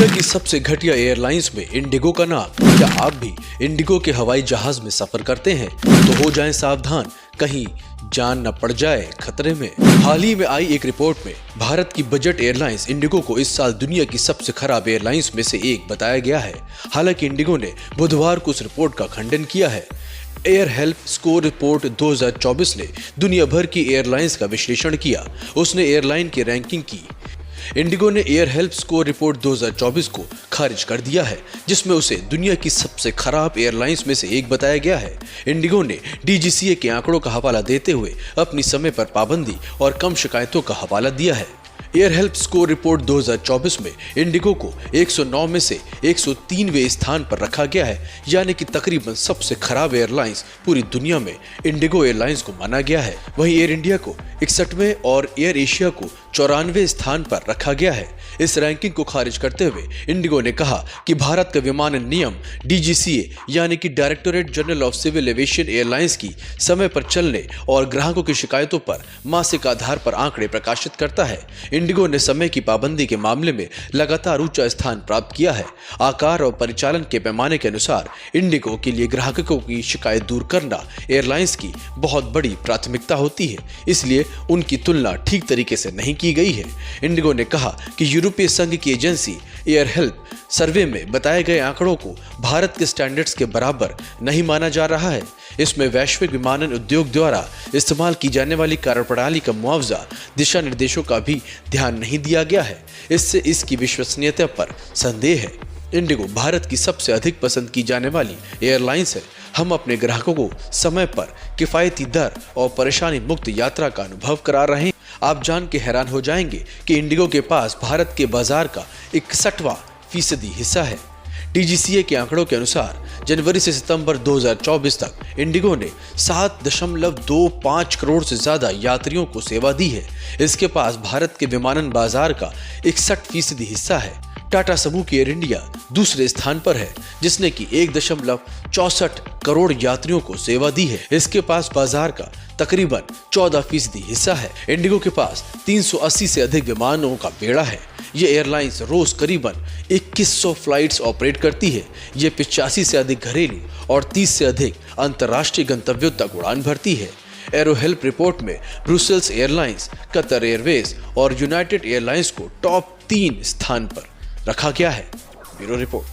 दुनिया की सबसे घटिया एयरलाइंस में इंडिगो का नाम। क्या आप भी इंडिगो के हवाई जहाज में सफर करते हैं? तो हो जाएं सावधान, कहीं जान न पड़ जाए खतरे में। हाल ही में आई एक रिपोर्ट में भारत की बजट एयरलाइंस इंडिगो को इस साल दुनिया की सबसे खराब एयरलाइंस में से एक बताया गया है। हालांकि इंडिगो ने बुधवार को उस रिपोर्ट का खंडन किया है। एयर हेल्प स्कोर रिपोर्ट 2024 ने दुनिया भर की एयरलाइंस का विश्लेषण किया। उसने एयरलाइन की रैंकिंग की। इंडिगो ने एयर हेल्प स्कोर रिपोर्ट 2024 को खारिज कर दिया है, जिसमें उसे दुनिया की सबसे खराब एयरलाइंस में से एक बताया गया है। इंडिगो ने DGCA के आंकड़ों का हवाला देते हुए अपनी समय पर पाबंदी और कम शिकायतों का हवाला दिया है। एयर हेल्प स्कोर रिपोर्ट 2024 में इंडिगो को 109 में से 103वें स्थान पर रखा गया है, यानी कि तकरीबन सबसे खराब एयरलाइंस पूरी दुनिया में इंडिगो एयरलाइंस को माना गया है। वहीं एयर इंडिया को 61वें और एयर एशिया को 94वें स्थान पर रखा गया है। इस रैंकिंग को खारिज करते हुए इंडिगो ने कहा कि भारत का विमानन नियम DGCA यानी कि directorate general of civil aviation airlines की समय पर चलने और ग्राहकों की शिकायतों पर मासिक आधार पर आंकड़े प्रकाशित करता है। इंडिगो ने समय की पाबंदी के मामले में लगातार ऊंचा स्थान प्राप्त किया है। आकार और परिचालन के पैमाने के अनुसार इंडिगो के लिए ग्राहकों की शिकायत दूर करना एयरलाइंस की बहुत बड़ी प्राथमिकता होती है, इसलिए उनकी तुलना ठीक तरीके से नहीं की गई है। इंडिगो ने कहा कि यूरोपीय संघ की एजेंसी एयर हेल्प सर्वे में बताए गए आंकड़ों को भारत के स्टैंडर्ड्स के बराबर नहीं माना जा रहा है। इसमें वैश्विक विमानन उद्योग द्वारा इस्तेमाल की जाने वाली कार्यप्रणाली का मुआवजा दिशा निर्देशों का भी ध्यान नहीं दिया गया है। इससे इसकी विश्वसनीयता पर संदेह है। इंडिगो भारत की सबसे अधिक पसंद की जाने वाली एयरलाइंस है। हम अपने ग्राहकों को समय पर किफायती दर और परेशानी मुक्त यात्रा का अनुभव करा रहे हैं। आप जान के हैरान हो जाएंगे कि इंडिगो के पास भारत के बाजार का 61% हिस्सा है। DGCA के आंकड़ों के अनुसार जनवरी से सितंबर 2024 तक इंडिगो ने 7.25 करोड़ से ज्यादा यात्रियों को सेवा दी है। इसके पास भारत के विमानन बाजार का 61% हिस्सा है। टाटा समूह की एयर इंडिया दूसरे स्थान पर है, जिसने की 1.64 करोड़ यात्रियों को सेवा दी है। इसके पास बाजार का तकरीबन 14% हिस्सा है। इंडिगो के पास 380 से अधिक विमानों का बेड़ा है। ये एयरलाइंस रोज करीबन 2100 फ्लाइट्स ऑपरेट करती है। ये 85 से अधिक घरेलू और 30 से अधिक अंतर्राष्ट्रीय गंतव्यों तक उड़ान भरती है। एरो हेल्प रिपोर्ट में ब्रुसेल्स एयरलाइंस, कतर एयरवेज और यूनाइटेड एयरलाइंस को टॉप 3 स्थान पर रखा गया है। Bureau report.